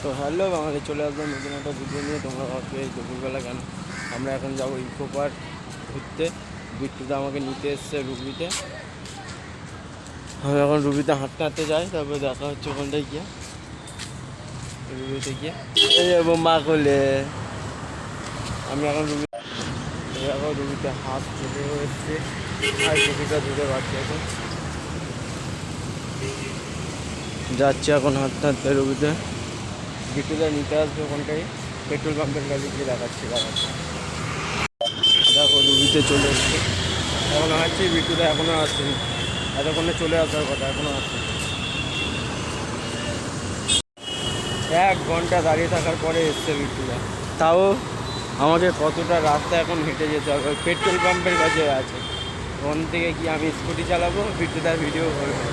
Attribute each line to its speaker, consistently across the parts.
Speaker 1: তো হ্যালো বাঙালি, চলে আসলাম নতুন একটা ভিডিও নিয়ে। তোমরা ভাবছো এই দুপুরবেলা কেন? আমরা এখন যাবো ইকো পার্ক ঘুরতে। বিট্টুদা আমাকে নিতে এসছে রুবিতে। আমি এখন রুবিতে হাঁটতে হাঁটতে যাই, তারপরে দেখা হচ্ছে ওখানটায় গিয়ে, রুবিতে গিয়ে এই যাবো মা কোলে। আমি এখন রুবিতে হাত চলে এসছে, আর কিছুটা দূরে বাড়ছে। এখন যাচ্ছে এখন হাঁটতে হাঁটতে রুবিতে। বিট্টুদা নিতে আসবে ওখানটায়, পেট্রোল পাম্পের কাছে গিয়ে দেখাচ্ছে। দেখো রুবিতে চলে এসছে, এখন আসছি। বিট্টুদা এখনও আসছেনি, এতক্ষণে চলে আসার কথা, এখনও আসছে। 1 ঘন্টা দাঁড়িয়ে থাকার পরে এসছে বিট্টুদা। তাও আমাকে কতটা রাস্তা এখন হেঁটে যেতে হবে, পেট্রোল পাম্পের কাছে আছে। ওখান থেকে কি আমি স্কুটি চালাবো, বিট্টুদার ভিডিও করবো।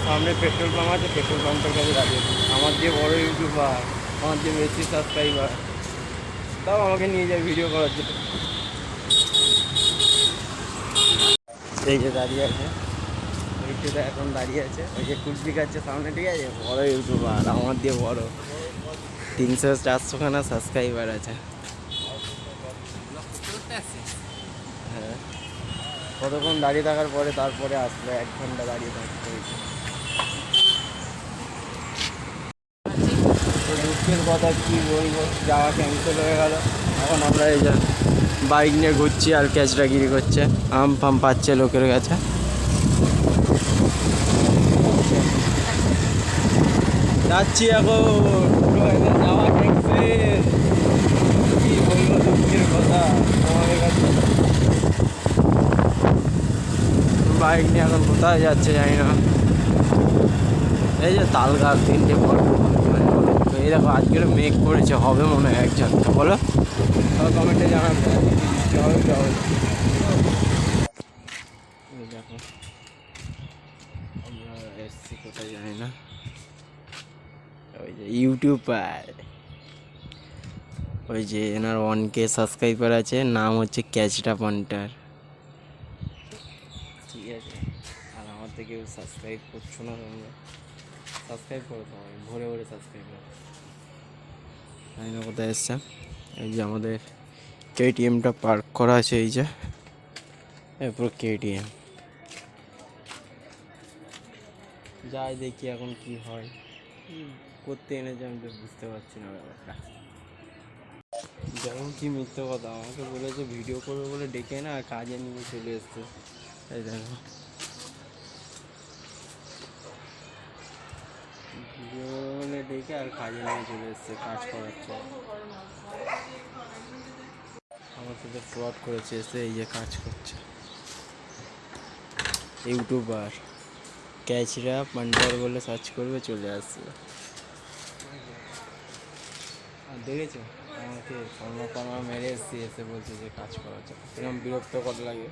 Speaker 1: সামনে পেট্রোল পাম্প আছে, পেট্রোল পাম্পের কাছে দাঁড়িয়ে। আমার যে বড় ইউটিউবার, আমার যে বেশি সাবস্ক্রাইবার, তাও আমাকে নিয়ে যায় ভিডিও করার জন্য। এই যে দাঁড়িয়ে আছে বিট্টুদা, এখন দাঁড়িয়ে আছে। ওই যে কুলফি খাচ্ছে সামনে, ঠিক আছে। বড় ইউটিউবার, আমার দিয়ে বড়, 300-400 খানা সাবস্ক্রাইবার আছে। হ্যাঁ, কতক্ষণ দাঁড়িয়ে থাকার পরে তারপরে আসলো, 1 ঘন্টা দাঁড়িয়ে থাকতে হয়েছে। তো দুঃখের কথা কি বলবো, যাওয়া ক্যান্সেল হয়ে গেল। এখন আমরা এই যে বাইক নিয়ে ঘুরছি, আর ক্যাচরাগিরি করছে, আম ফাম পাচ্ছে লোকের কাছে। যাচ্ছি এখন, যাওয়া ক্যান্সেল। কি বলবো দুঃখের কথা আমাদের কাছে। বাইক নিয়ে এখন কোথায় যাচ্ছে জানি না। এই যে তাল গাছ 3টে বড়, এই দেখো আজকের মেঘ করেছে, হবে মনে হয় 1 ঝাঁকটা। বলো কমেন্টে জানাবে হবে কি হবে। দেখো আমরা এসছি কোথায় জানি না। ওই যে ইউটিউবার, ওই যে এনার 1K সাবস্ক্রাইবার আছে, নাম হচ্ছে ক্যাচটা পান্টার, ঠিক আছে। আর আমার থেকে সাবস্ক্রাইব করছো না তোমরা, সাবস্ক্রাইব করো, তোমার ভরে ভরে সাবস্ক্রাইব করো। জানি না কোথায় এসছে। এই যে আমাদের কেটিএমটা পার্ক করা আছে, এই যে পুরো কেটিএম। যাই দেখি এখন কি হয়, করতে এনেছে আমি তো বুঝতে পারছি না ব্যাপারটা। যেমন কি মিথ্যে কথা, আমাকে বলেছে ভিডিও করবে বলে ডেকে না, কাজে নিয়ে চলে এসছে। এই দেখো ভিডিও বলে ডেকে আর কাজে নিয়ে চলে এসছে, কাজ করাচ্ছে। আমার সাথে ফ্রড করেছে, এসে এই যে কাজ করছে। ইউটিউবার ক্যাচরা পান্টার বলে সার্চ করবে, চলে আসবে। আর দেখেছো আমাকে কর্মা মেরে এসছি, এসে বলছে যে কাজ করা যায়। এরকম বিরক্ত করা লাগে।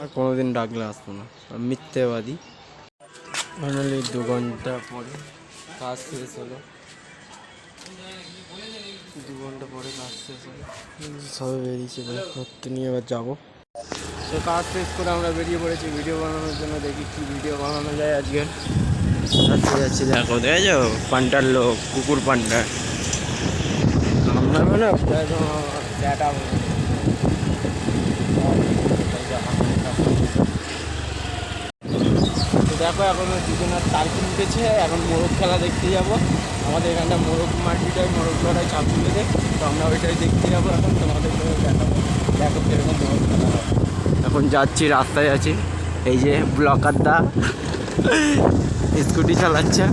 Speaker 1: আর কোনোদিন ডাকলে আসবো না, মিথ্যেবাদী। ফাইনালি 2 ঘন্টা পরে কাজ শেষ হলো, 2 ঘন্টা পরে কাজ শেষ হলো। সবে বেরিয়েছি ঘুরতে নিয়ে, এবার যাবো। তো কাজ শেষ করে আমরা বেরিয়ে পড়েছি ভিডিও বানানোর জন্য। দেখি কি ভিডিও বানানো যায় আজকে। যাচ্ছি দেখো, দেখেছো পান্টার লোক, কুকুর পান্টার। আমরা না ব্যাটা তো দেখো, এখন দুজনের তারকিন উঠেছে। এখন মোরগ খেলা দেখতে যাব। আমাদের এখানটা মোরগ মার্কেট হয়, মোরগ লড়াই চাপুলিতে। তো আমরা ওইটাই দেখতে যাবো। এখন তোমাদের দেখাবো, দেখো কীরকম মোরগ খেলা হয়। এখন যাচ্ছি, রাস্তায় আছি। এই যে ব্লকার দা স্কুটি চালাচ্ছে।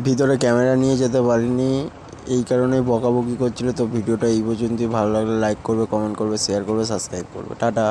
Speaker 1: ভিতরে ক্যামেরা নিয়ে যেতে পারিনি, এই কারণে বকাবকি করছিল। তো ভিডিওটা এই পর্যন্তই। ভালো লাগলে লাইক করবে, কমেন্ট করবে, শেয়ার করবে, সাবস্ক্রাইব করবে। টাটা।